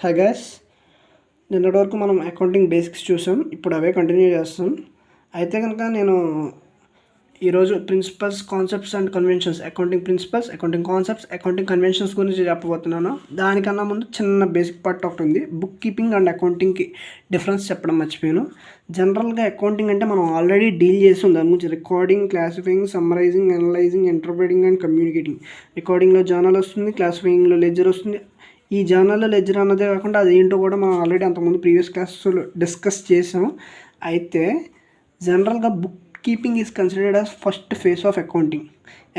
Hi guys, నిన్నటి వరకు మనం అకౌంటింగ్ బేసిక్స్ చూసాం. ఇప్పుడు అవే కంటిన్యూ చేస్తాం. అయితే కనుక నేను ఈరోజు principles, concepts and conventions, accounting principles, accounting concepts, accounting conventions గురించి చెప్పబోతున్నాను. దానికన్నా ముందు చిన్న బేసిక్ పార్ట్ ఒకటి ఉంది. బుక్ కీపింగ్ అండ్ అకౌంటింగ్కి డిఫరెన్స్ చెప్పడం మర్చిపోయాను. జనరల్గా అకౌంటింగ్ అంటే మనం ఆల్రెడీ డీల్ చేసి దాని గురించి recording, classifying, summarising, analysing, interpreting and communicating. రికార్డింగ్లో జర్నల్ వస్తుంది, క్లాసిఫైయింగ్లో లెడ్జర్ వస్తుంది. ఈ జర్నల్ లెడ్జర్ అన్నదే కాకుండా అది ఏంటో కూడా మనం ఆల్రెడీ అంతకుముందు ప్రీవియస్ క్లాస్లో డిస్కస్ చేసాం. అయితే జనరల్గా book keeping is considered as first phase of accounting.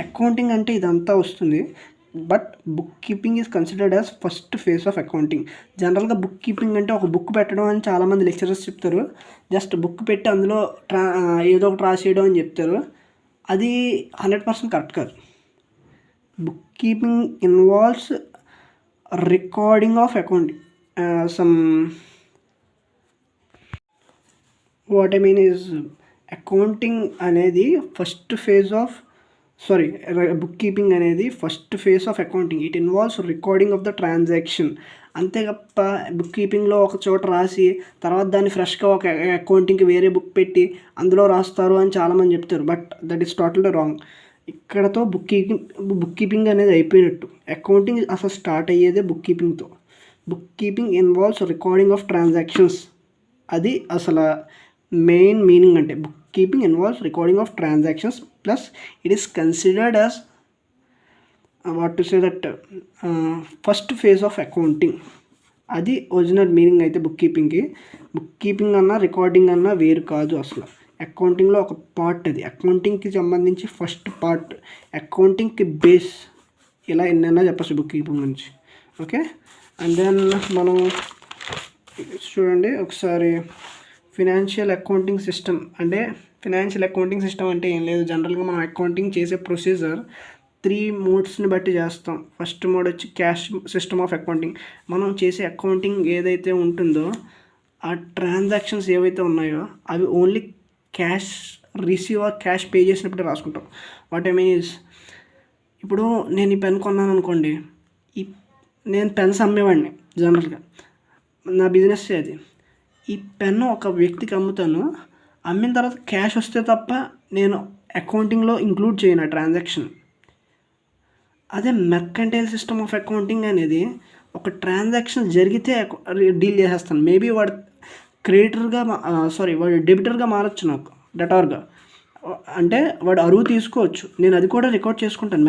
Accounting అంటే ఇదంతా వస్తుంది, but book keeping is considered as first phase of accounting. జనరల్గా బుక్ కీపింగ్ అంటే ఒక బుక్ పెట్టడం అని చాలామంది లెక్చరర్స్ చెప్తారు. జస్ట్ బుక్ పెట్టి అందులో ఏదో ఒకటి రాసేయడం అని చెప్తారు. అది 100% కరెక్ట్ కాదు. Book keeping involves recording of accounting. What I mean is accounting అనేది first phase of book keeping అనేది first phase of accounting. It involves recording of the transaction. అంతే తప్ప బుక్ కీపింగ్లో ఒక చోట రాసి తర్వాత దాన్ని ఫ్రెష్గా ఒక అకౌంటింగ్కి వేరే బుక్ పెట్టి అందులో రాస్తారు అని చాలామంది చెప్తారు. But that is totally wrong. ఇక్కడతో బుక్ కీపింగ్ అనేది అయిపోయినట్టు. అకౌంటింగ్ అసలు స్టార్ట్ అయ్యేదే బుక్ కీపింగ్తో. Book keeping involves recording of transactions. అది అసలు మెయిన్ మీనింగ్. అంటే book keeping involves recording of transactions plus it is considered as what to say that first phase of accounting. అది original meaning. అయితే book keeping అన్నా recording అన్నా వేరు కాదు. అసలు అకౌంటింగ్లో ఒక పార్ట్ అది. అకౌంటింగ్కి సంబంధించి ఫస్ట్ పార్ట్, అకౌంటింగ్కి బేస్. ఇలా ఎన్నైనా చెప్పచ్చు బుక్ కీపింగ్ గురించి. ఓకే, అండ్ దెన్ మనం చూడండి ఒకసారి. ఫినాన్షియల్ అకౌంటింగ్ సిస్టమ్ అంటే ఏం లేదు. జనరల్గా మనం అకౌంటింగ్ చేసే ప్రొసీజర్ 3 మోడ్స్ని బట్టి చేస్తాం. ఫస్ట్ మోడ్ వచ్చి క్యాష్ సిస్టమ్ ఆఫ్ అకౌంటింగ్. మనం చేసే అకౌంటింగ్ ఏదైతే ఉంటుందో ఆ ట్రాన్సాక్షన్స్ ఏవైతే ఉన్నాయో అవి only cash receive or cash pay చేసినప్పుడే రాసుకుంటాం. వాట్ ఐ మీన్ ఈజ్, ఇప్పుడు నేను ఈ పెన్ కొన్నాను అనుకోండి, నేను పెన్స్ అమ్మేవాడిని. జనరల్గా నా బిజినెస్ అది. ఈ పెన్ను ఒక వ్యక్తికి అమ్ముతాను. అమ్మిన తర్వాత క్యాష్ వస్తే తప్ప నేను అకౌంటింగ్లో ఇంక్లూడ్ చేయను ఆ ట్రాన్సాక్షన్. అదే మెర్కంటైల్ సిస్టమ్ ఆఫ్ అకౌంటింగ్ అనేది ఒక ట్రాన్సాక్షన్ జరిగితే డీల్ చేసేస్తాను. మేబీ వాడు వాడు డెబిటర్గా మారచ్చు, నాకు డెటార్గా. అంటే వాడు అరువు తీసుకోవచ్చు. నేను అది కూడా రికార్డ్ చేసుకుంటాను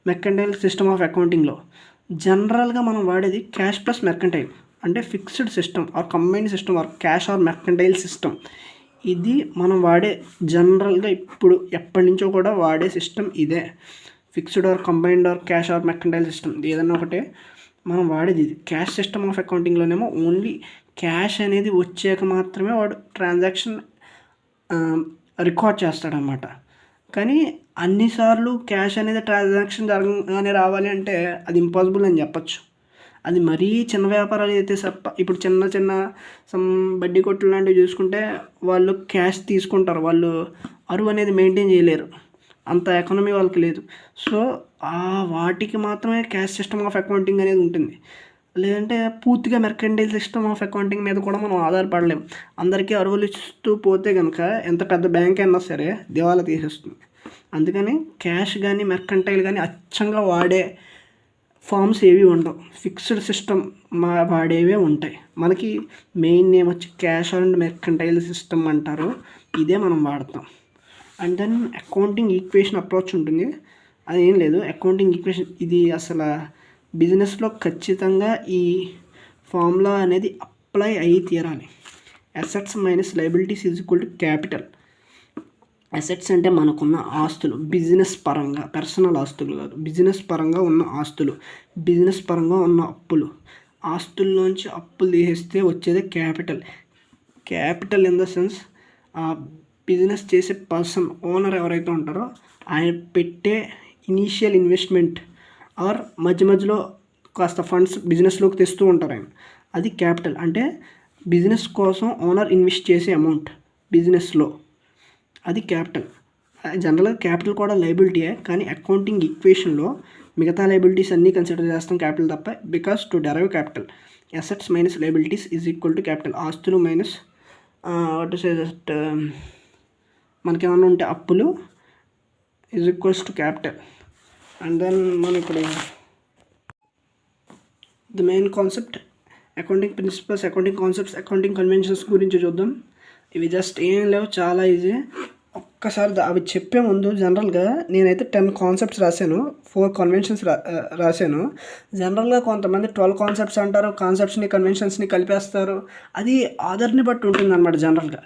మెర్కంటైల్ సిస్టమ్ ఆఫ్ అకౌంటింగ్లో. జనరల్గా మనం వాడేది క్యాష్ ప్లస్ మెర్కంటైల్, అంటే fixed system or combined system or cash or mercantile system. ఇది మనం వాడే జనరల్గా ఇప్పుడు ఎప్పటి నుంచో కూడా వాడే సిస్టమ్ ఇదే. Fixed or combined or cash or mercantile system ఏదన్నా ఒకటే మనం వాడేది ఇది. క్యాష్ సిస్టమ్ ఆఫ్ అకౌంటింగ్లోనేమో ఓన్లీ క్యాష్ అనేది వచ్చాక మాత్రమే వాడు ట్రాన్సాక్షన్ రికార్డ్ చేస్తాడనమాట. కానీ అన్నిసార్లు క్యాష్ అనేది ట్రాన్సాక్షన్ జరగగానే రావాలి అంటే అది ఇంపాసిబుల్ అని చెప్పచ్చు. అది మరీ చిన్న వ్యాపారాలు అయితే ఇప్పుడు చిన్న సమ్ బడ్డీ కొట్లు లాంటివి చూసుకుంటే వాళ్ళు క్యాష్ తీసుకుంటారు. వాళ్ళు అరువు అనేది మెయింటైన్ చేయలేరు, అంత ఎకానమీ వాళ్ళకి లేదు. సో వాటికి మాత్రమే క్యాష్ సిస్టమ్ ఆఫ్ అకౌంటింగ్ అనేది ఉంటుంది. లేదంటే పూర్తిగా మెర్కంటైల్ సిస్టమ్ ఆఫ్ అకౌంటింగ్ మీద కూడా మనం ఆధారపడలేము. అందరికీ అరువులు ఇస్తూ పోతే కనుక ఎంత పెద్ద బ్యాంక్ అయినా సరే దివాలా తీసేస్తుంది. అందుకని క్యాష్ కానీ మెర్కంటైల్ కానీ అచ్చంగా వాడే ఫామ్స్ ఏవి ఉండవు. ఫిక్స్డ్ సిస్టమ్ వాడేవే ఉంటాయి. మనకి మెయిన్ నేమ్ వచ్చి క్యాష్ అండ్ మెర్కంటైల్ సిస్టమ్ అంటారు. ఇదే మనం వాడతాం. And then accounting equation approach ఉంటుంది. అదేం లేదు, అకౌంటింగ్ ఈక్వేషన్ ఇది అసలు బిజినెస్లో ఖచ్చితంగా ఈ ఫార్ములా అనేది అప్లై అయ్యి తీరాలి. Assets minus liabilities is equal to capital. Assets అంటే మనకున్న ఆస్తులు, బిజినెస్ పరంగా, పర్సనల్ ఆస్తులు కాదు, బిజినెస్ పరంగా ఉన్న ఆస్తులు, బిజినెస్ పరంగా ఉన్న అప్పులు. ఆస్తుల్లోంచి అప్పులు తీసేస్తే వచ్చేదే capital. Capital in the sense ఆ బిజినెస్ చేసే పర్సన్, ఓనర్ ఎవరైతే ఉంటారో ఆయన పెట్టే ఇనీషియల్ ఇన్వెస్ట్మెంట్ ఆర్ మధ్యలో కాస్త ఫండ్స్ బిజినెస్లోకి తెస్తూ ఉంటారు ఆయన. అది క్యాపిటల్. అంటే బిజినెస్ కోసం ఓనర్ ఇన్వెస్ట్ చేసే అమౌంట్ బిజినెస్లో, అది క్యాపిటల్. జనరల్గా క్యాపిటల్ కూడా లయబిలిటీయే. కానీ అకౌంటింగ్ ఈక్వేషన్లో మిగతా లయబిలిటీస్ అన్నీ కన్సిడర్ చేస్తాం క్యాపిటల్ తప్ప. Because to derive capital assets minus liabilities is equal to capital. ఆస్తులు మైనస్ వాట్ సే దట్ మనకేమన్నా ఉంటే అప్పులు is equals to capital. And then మనం ఇప్పుడు the main concept accounting principles, accounting concepts, accounting conventions గురించి చూద్దాం. ఇవి జస్ట్ ఏం లేవు, చాలా ఈజీ. ఒక్కసారి అవి చెప్పే ముందు జనరల్గా నేనైతే 10 కాన్సెప్ట్స్ రాశాను, 4 కన్వెన్షన్స్ రాశాను. జనరల్గా కొంతమంది 12 కాన్సెప్ట్స్ అంటారు, కాన్సెప్ట్స్ని కన్వెన్షన్స్ని కలిపేస్తారు. అది ఆర్డర్ని బట్టి ఉంటుంది అనమాట. జనరల్గా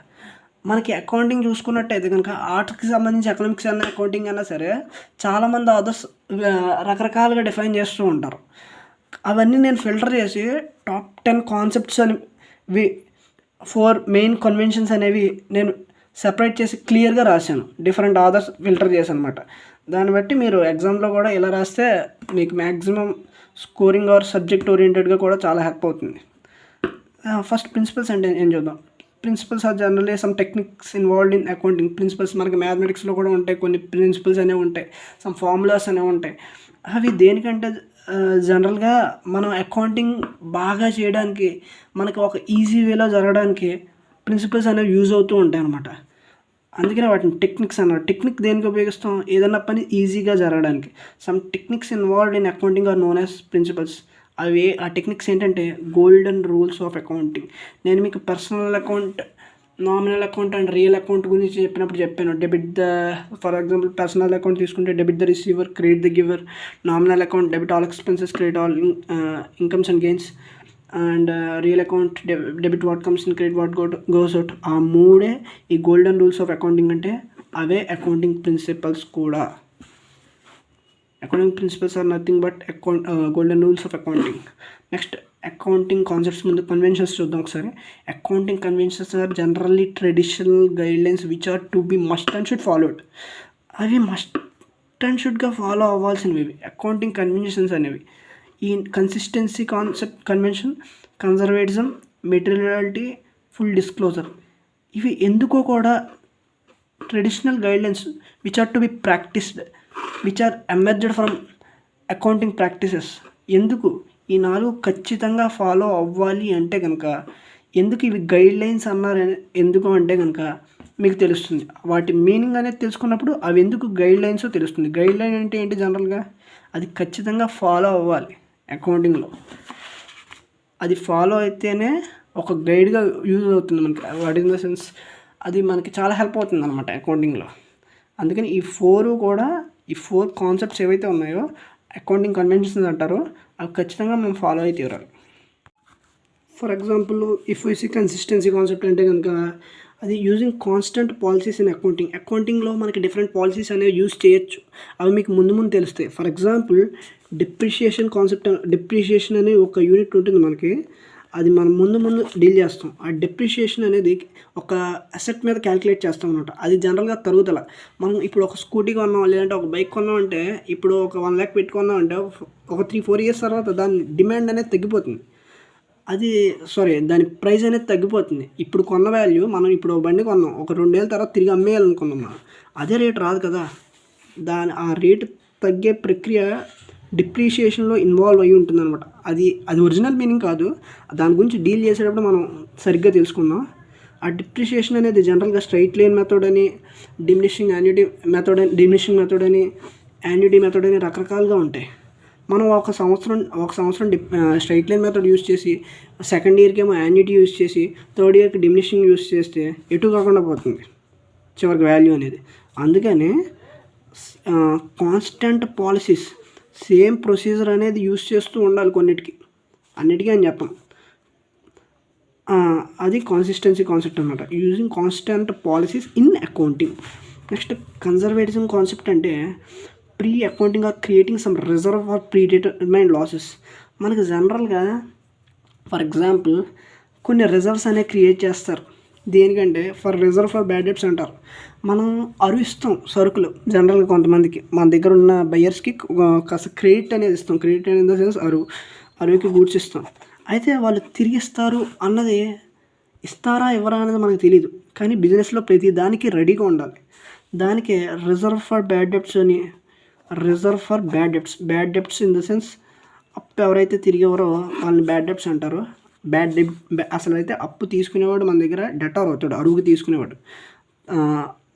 మనకి అకౌంటింగ్ చూసుకున్నట్టయితే కనుక ఆర్ట్స్కి సంబంధించి ఎకనామిక్స్ అన్న అకౌంటింగ్ అన్నా సరే చాలామంది ఆర్డర్స్ రకరకాలుగా డిఫైన్ చేస్తూ ఉంటారు. అవన్నీ నేను ఫిల్టర్ చేసి టాప్ 10 కాన్సెప్ట్స్ అనేవి 4 మెయిన్ కన్వెన్షన్స్ అనేవి నేను సెపరేట్ చేసి క్లియర్గా రాశాను. డిఫరెంట్ ఆర్డర్స్ ఫిల్టర్ చేశాను అనమాట. దాన్ని బట్టి మీరు ఎగ్జామ్లో కూడా ఇలా రాస్తే మీకు మ్యాక్సిమం స్కోరింగ్ ఆర్ సబ్జెక్ట్ ఓరియంటెడ్గా కూడా చాలా హెల్ప్ అవుతుంది. ఫస్ట్ ప్రిన్సిపల్స్ అంటే ఏం చూద్దాం. Principles are generally some techniques involved in accounting. Principles మనకి మ్యాథమెటిక్స్లో కూడా ఉంటాయి, కొన్ని ప్రిన్సిపల్స్ అనేవి ఉంటాయి, సమ్ ఫార్ములాస్ అనేవి ఉంటాయి. అవి దేనికంటే జనరల్గా మనం అకౌంటింగ్ బాగా చేయడానికి, మనకి ఒక ఈజీ వేలో జరగడానికి ప్రిన్సిపల్స్ అనేవి యూజ్ అవుతూ ఉంటాయి అన్నమాట. అందుకనే వాటిని టెక్నిక్స్ అన్నారు. టెక్నిక్ దేనికి ఉపయోగిస్తాం? ఏదన్నా పని ఈజీగా జరగడానికి. Some techniques involved in accounting are known as principles. అవి ఆ టెక్నిక్స్ ఏంటంటే గోల్డెన్ రూల్స్ ఆఫ్ అకౌంటింగ్. నేను మీకు personal account, nominal account and real account గురించి చెప్పాను. Debit the, for example personal account తీసుకుంటే debit the receiver, credit the giver. Nominal account debit all expenses, credit all incomes and gains. And real account debit what comes in, credit what goes out. ఆ మూడే ఈ golden rules of accounting. అంటే అవే accounting principles కూడా. Accounting principles are nothing but golden rules of accounting. Next accounting concepts ముందు conventions చూద్దాం ఒకసారి. Accounting conventions are generally traditional guidelines which are to be must and should followed. అవి must and షుడ్గా follow అవ్వాల్సినవి accounting conventions అనేవి. ఈ consistency concept convention, conservatism, materiality, full disclosure. ఇవి ఎందుకో కూడా traditional guidelines which are to be practised, which are emerged from accounting practices. ఎందుకు ఈ 4 ఖచ్చితంగా ఫాలో అవ్వాలి అంటే కనుక, ఎందుకు ఇవి గైడ్లైన్స్ అన్నారు ఎందుకు అంటే కనుక మీకు తెలుస్తుంది. వాటి మీనింగ్ అనేది తెలుసుకున్నప్పుడు అవి ఎందుకు గైడ్లైన్స్ తెలుస్తుంది. గైడ్లైన్ అంటే ఏంటి? జనరల్గా అది ఖచ్చితంగా ఫాలో అవ్వాలి అకౌంటింగ్లో. అది ఫాలో అయితేనే ఒక గైడ్గా యూజ్ అవుతుంది మనకి. వాట్ ఇన్ ద సెన్స్ అది మనకి చాలా హెల్ప్ అవుతుంది అనమాట అకౌంటింగ్లో. అందుకని ఈ 4 కూడా, ఈ 4 కాన్సెప్ట్స్ ఏవైతే ఉన్నాయో అకౌంటింగ్ కన్వెన్షన్స్ అంటారో అవి ఖచ్చితంగా మనం ఫాలో అయితే తీరాలి. For example if we see consistency concept అంటే కనుక అది using constant policies in accounting. అకౌంటింగ్లో మనకి డిఫరెంట్ పాలసీస్ అనేవి యూజ్ చేయొచ్చు. అవి మీకు ముందు తెలుస్తాయి. For example depreciation concept. Depreciation అనే ఒక యూనిట్ ఉంటుంది మనకి, అది మనం ముందు డీల్ చేస్తాం. ఆ డిప్రిషియేషన్ అనేది ఒక అసెట్ మీద క్యాలిక్యులేట్ చేస్తాం అనమాట. అది జనరల్గా తరుగుదల. మనం ఇప్పుడు ఒక స్కూటీ కొన్నాం, లేదంటే ఒక బైక్ కొన్నాం అంటే, ఇప్పుడు ఒక 1 lakh పెట్టుకున్నాం అంటే ఒక 3-4 years తర్వాత దాని డిమాండ్ అనేది తగ్గిపోతుంది. దాని ప్రైస్ అనేది తగ్గిపోతుంది. ఇప్పుడు కొన్న వాల్యూ, మనం ఇప్పుడు బండి కొన్నాం, ఒక 2 ఏళ్ళ తర్వాత తిరిగి అమ్మేయాలనుకున్నాం, మనం అదే రేట్ రాదు కదా. ఆ రేటు తగ్గే ప్రక్రియ డిప్రిషియేషన్లో ఇన్వాల్వ్ అయ్యి ఉంటుంది అనమాట. అది ఒరిజినల్ మీనింగ్ కాదు. దాని గురించి డీల్ చేసేటప్పుడు మనం సరిగ్గా తెలుసుకుందాం. ఆ డిప్రిషియేషన్ అనేది జనరల్గా స్ట్రైట్ లైన్ మెథడ్ అని, డిమినిషింగ్ మెథడ్ అని, యాన్యుటీ మెథడ్ అని రకరకాలుగా ఉంటాయి. మనం ఒక సంవత్సరం స్ట్రైట్ లైన్ మెథడ్ యూస్ చేసి, సెకండ్ ఇయర్కి ఏమో యాన్యుటీ యూస్ చేసి, థర్డ్ ఇయర్కి డిమినిషింగ్ యూస్ చేస్తే ఎటు కాకుండా పోతుంది చివరికి వాల్యూ అనేది. అందుకనే కాన్స్టెంట్ పాలసీస్, సేమ్ ప్రొసీజర్ అనేది యూస్ చేస్తూ ఉండాలి అన్నిటికీ అని చెప్పం. అది కాన్సిస్టెన్సీ కాన్సెప్ట్ అనమాట, using constant policies in accounting. Next conservatism concept అంటే pre accounting or creating some reserve are pre determined losses. మనకి జనరల్గా ఫర్ ఎగ్జాంపుల్ కొన్ని రిజర్వ్స్ అనేవి క్రియేట్ చేస్తారు. దేనికంటే రిజర్వ్ ఫర్ బ్యాడ్ డెట్స్ అంటారు. మనం అరువు ఇస్తాం సరుకులు జనరల్గా కొంతమందికి, మన దగ్గర ఉన్న బయర్స్కి కాస్త క్రెడిట్ అనేది ఇస్తాం. క్రెడిట్ అనేది ఇన్ ద సెన్స్ అరువుకి గూడ్స్ ఇస్తాం. అయితే వాళ్ళు తిరిగి ఇస్తారు అన్నది, ఇస్తారా ఇవ్వరా అనేది మనకు తెలియదు. కానీ బిజినెస్లో ప్రతి దానికి రెడీగా ఉండాలి. దానికే రిజర్వ్ ఫర్ బ్యాడ్ డెట్స్ అని reserve for bad debts in the sense అప్పు ఎవరైతే తిరిగేవారో వాళ్ళని బ్యాడ్ డెప్ట్స్ అంటారు. అసలు అయితే అప్పు తీసుకునేవాడు మన దగ్గర డెటార్ అవుతాడు, అరువుకు తీసుకునేవాడు.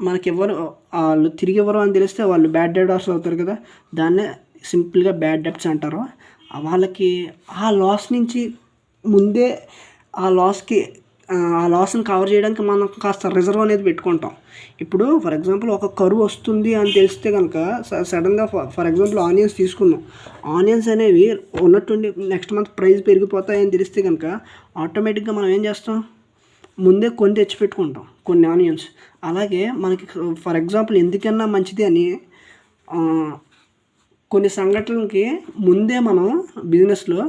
మనకి ఎవరు వాళ్ళు తిరిగి ఎవరు అని తెలిస్తే వాళ్ళు బ్యాడ్ డెటార్స్ అవుతారు కదా, దాన్నే సింపుల్గా బ్యాడ్ డెప్ట్స్ అంటారు. వాళ్ళకి ఆ లాస్ నుంచి ముందే ఆ లాస్ని కవర్ చేయడానికి మనం కాస్త రిజర్వ్ అనేది పెట్టుకుంటాం. ఇప్పుడు ఫర్ ఎగ్జాంపుల్ ఒక కరువు వస్తుంది అని తెలిస్తే కనుక సడన్గా ఫర్ ఎగ్జాంపుల్ ఆనియన్స్ తీసుకుందాం. ఆనియన్స్ అనేవి ఉన్నట్టుండి నెక్స్ట్ మంత్ ప్రైస్ పెరిగిపోతాయని తెలిస్తే కనుక ఆటోమేటిక్గా మనం ఏం చేస్తాం, ముందే కొని తెచ్చిపెట్టుకుంటాం కొన్ని ఆనియన్స్. అలాగే మనకి ఫర్ ఎగ్జాంపుల్ ఎందుకన్నా మంచిది అని కొన్ని సంఘటనలకి ముందే మనం బిజినెస్లో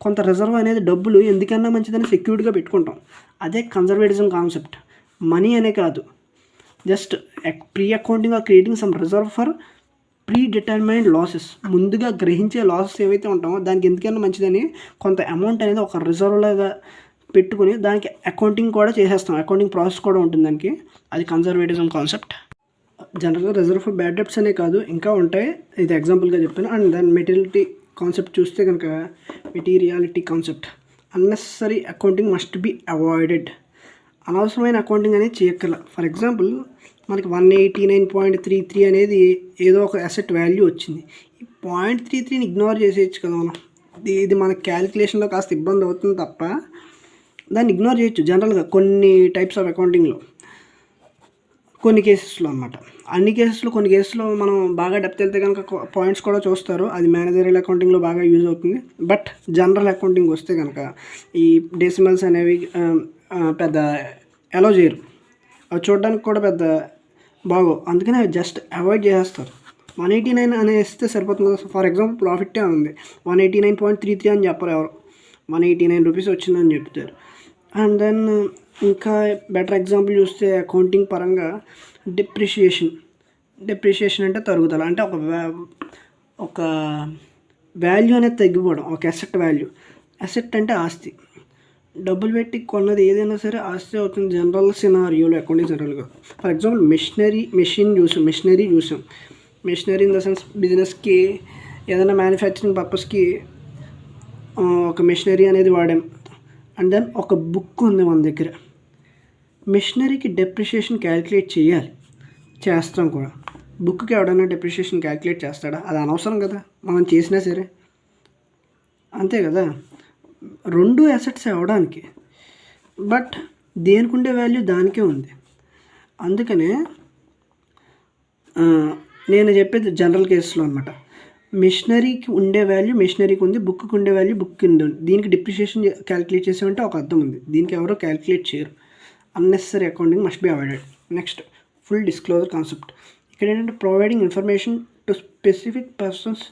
కొంత రిజర్వ్ అనేది డబ్బులు ఎందుకన్నా మంచిదని సెక్యూర్డ్గా పెట్టుకుంటాం. అదే కన్జర్వేటిజం కాన్సెప్ట్. మనీ అనే కాదు, just pre accounting or creating some reserve for predetermined losses. ముందుగా గ్రహించే లాసెస్ ఏవైతే ఉంటామో దానికి ఎందుకన్నా మంచిదని కొంత అమౌంట్ అనేది ఒక రిజర్వ్ లాగా పెట్టుకుని దానికి అకౌంటింగ్ కూడా చేసేస్తాం. అకౌంటింగ్ ప్రాసెస్ కూడా ఉంటుంది దానికి. అది కన్జర్వేటిజం కాన్సెప్ట్. జనరల్గా రిజర్వ్ ఫర్ బ్యాడ్ డెప్ట్స్ అనే కాదు, ఇంకా ఉంటాయి. ఇది ఎగ్జాంపుల్గా చెప్తాను. అండ్ దాని మెటీరియలిటీ కాన్సెప్ట్ చూస్తే కనుక materiality concept, unnecessary accounting must be avoided. అనవసరమైన అకౌంటింగ్ అనేది చేయక్కల. ఫర్ ఎగ్జాంపుల్ మనకి 189.33 అనేది ఏదో ఒక అసెట్ వాల్యూ వచ్చింది. ఈ 0.33ని ఇగ్నోర్ చేసేయచ్చు కదా మనం. ఇది మన క్యాలిక్యులేషన్లో కాస్త ఇబ్బంది అవుతుంది తప్ప దాన్ని ఇగ్నోర్ చేయొచ్చు జనరల్గా కొన్ని టైప్స్ ఆఫ్ అకౌంటింగ్లో, కొన్ని కేసెస్లో అనమాట. అన్ని కేసెస్లో కొన్ని కేసెస్లో మనం బాగా డెప్త్ వెళ్తే కనుక పాయింట్స్ కూడా చూస్తారు. అది మేనేజరియల్ అకౌంటింగ్లో బాగా యూజ్ అవుతుంది. బట్ జనరల్ అకౌంటింగ్ వస్తే కనుక ఈ డెసిమల్స్ అనేవి పెద్ద అలో చేయరు, అవి చూడడానికి కూడా పెద్ద బాగో, అందుకని అవి జస్ట్ అవాయిడ్ చేసేస్తారు. 189 అని వేస్తే సరిపోతుంది. ఫర్ ఎగ్జాంపుల్ ప్రాఫిట్టే ఉంది, 189.33 అని చెప్పరు ఎవరు, 189 రూపీస్ వచ్చిందని చెప్తారు. అండ్ దెన్ ఇంకా బెటర్ ఎగ్జాంపుల్ చూస్తే అకౌంటింగ్ పరంగా డెప్రిషియేషన్ అంటే తరుగుదల. అంటే ఒక వాల్యూ అనేది తగ్గిపోవడం, ఒక అసెట్ వాల్యూ. అసెట్ అంటే ఆస్తి, డబ్బులు పెట్టి కొన్నది ఏదైనా సరే ఆస్తి అవుతుంది జనరల్ సినారియోలో, అకౌంటింగ్ జనరల్గా. ఫర్ ఎగ్జాంపుల్ మిషనరీ చూసాం. మిషనరీ ఇన్ ద సెన్స్ బిజినెస్కి ఏదైనా మ్యానుఫ్యాక్చరింగ్ పర్పస్కి ఒక మిషనరీ అనేది వాడాం. అండ్ దెన్ ఒక బుక్ ఉంది మన దగ్గర. మిషనరీకి డెప్రిషియేషన్ క్యాలిక్యులేట్ చేస్తాం కూడా. బుక్కి ఎవడైనా డెప్రిషియేషన్ క్యాలిక్యులేట్ చేస్తాడా? అది అనవసరం కదా, మనం చేసినా సరే అంతే కదా. రెండు అసెట్స్ అవ్వడానికి, బట్ దేనికి ఉండే వాల్యూ దానికే ఉంది. అందుకనే నేను చెప్పేది జనరల్ కేసులో అనమాట. మిషనరీకి ఉండే వాల్యూ మిషనరీకి ఉంది, బుక్కి ఉండే వాల్యూ బుక్కి ఉంది. దీనికి డిప్రిషియేషన్ క్యాలిక్యులేట్ చేసామంటే ఒక అర్థం ఉంది, దీనికి ఎవరో క్యాలిక్యులేట్ చేయరు. Unnecessary accounting must be avoided. Next full disclosure concept. ఇక్కడ ఏంటంటే providing information to specific persons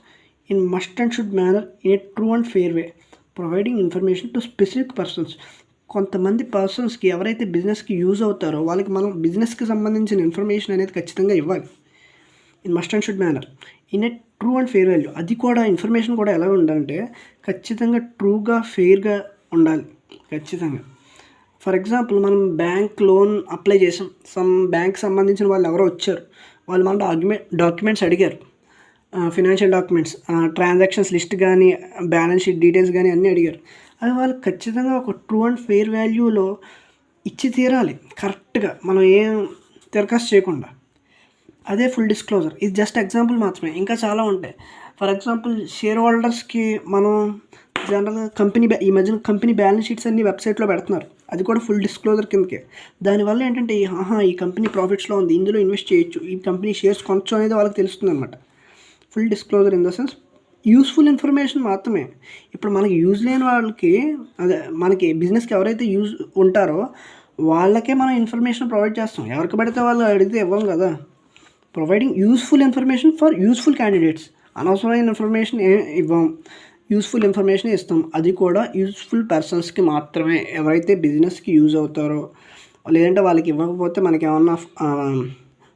in must and should manner in a true and fair way. Providing information to specific persons, కొంతమంది పర్సన్స్కి ఎవరైతే బిజినెస్కి use అవుతారో వాళ్ళకి మనం బిజినెస్కి సంబంధించిన ఇన్ఫర్మేషన్ అనేది ఖచ్చితంగా ఇవ్వాలి. In must and should manner in a true and fair value. అది కూడా ఇన్ఫర్మేషన్ కూడా ఎలా ఉండాలంటే ఖచ్చితంగా ట్రూగా ఫెయిర్గా ఉండాలి ఖచ్చితంగా. ఫర్ ఎగ్జాంపుల్ మనం బ్యాంక్ లోన్ అప్లై చేసాం, సమ్ బ్యాంక్ సంబంధించిన వాళ్ళు ఎవరో వచ్చారు, వాళ్ళు మన డాక్యుమెంట్స్ అడిగారు, ఫినాన్షియల్ డాక్యుమెంట్స్, ట్రాన్సాక్షన్స్ లిస్ట్ కానీ బ్యాలెన్స్ షీట్ డీటెయిల్స్ కానీ అన్నీ అడిగారు. అది వాళ్ళు ఖచ్చితంగా ఒక ట్రూ అండ్ ఫెయిర్ వాల్యూలో ఇచ్చి తీరాలి కరెక్ట్గా, మనం ఏం దరఖాస్తు చేయకుండా. అదే ఫుల్ డిస్క్లోజర్. ఇది జస్ట్ ఎగ్జాంపుల్ మాత్రమే, ఇంకా చాలా ఉంటాయి. ఫర్ ఎగ్జాంపుల్ షేర్ హోల్డర్స్కి మనం జనరల్గా ఈ మధ్యన కంపెనీ బ్యాలెన్స్ షీట్స్ అన్ని వెబ్సైట్లో పెడుతున్నారు, అది కూడా ఫుల్ డిస్క్లోజర్ కిందకే. దానివల్ల ఏంటంటే ఈ కంపెనీ ప్రాఫిట్స్లో ఉంది, ఇందులో ఇన్వెస్ట్ చేయొచ్చు, ఈ కంపెనీ షేర్స్ కొనచ్చు అనేది వాళ్ళకి తెలుస్తుంది అనమాట. Full disclosure in the sense useful information మాత్రమే. ఇప్పుడు మనకి యూజ్ లేని వాళ్ళకి, అదే మనకి బిజినెస్కి ఎవరైతే యూజ్ ఉంటారో వాళ్ళకే మనం ఇన్ఫర్మేషన్ ప్రొవైడ్ చేస్తాం, ఎవరికి పడితే వాళ్ళు అడిగితే ఇవ్వం కదా. Providing useful information for useful candidates. అనవసరమైన ఇన్ఫర్మేషన్ ఇవ్వం, యూస్ఫుల్ ఇన్ఫర్మేషన్ ఇస్తాం, అది కూడా యూస్ఫుల్ పర్సన్స్కి మాత్రమే, ఎవరైతే బిజినెస్కి యూజ్ అవుతారో. లేదంటే వాళ్ళకి ఇవ్వకపోతే మనకి ఏమన్నా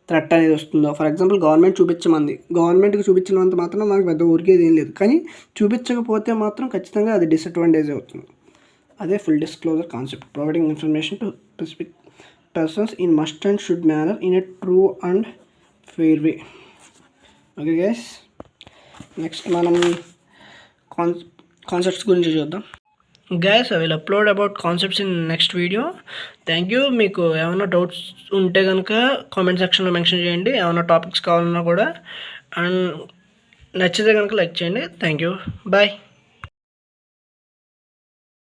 థ్రెట్ అనేది వస్తుందో. ఫర్ ఎగ్జాంపుల్ గవర్నమెంట్కి చూపించినంత మాత్రం మనకు పెద్ద ఊరికేది ఏం లేదు, కానీ చూపించకపోతే మాత్రం ఖచ్చితంగా అది డిసడ్వాంటేజ్ అవుతుంది. అదే full disclosure concept. Providing information to specific persons in must and should manner in a true and fair way. Okay guys. Next మనం కాన్సెప్ట్స్ గురించి చూద్దాం. Guys I will upload about concepts in next video. Thank you. మీకు ఏమైనా doubts ఉంటే కనుక comment సెక్షన్లో mention చేయండి. ఏమైనా టాపిక్స్ కావాలన్నా కూడా. అండ్ నచ్చితే కనుక లైక్ చేయండి. Thank you. బాయ్.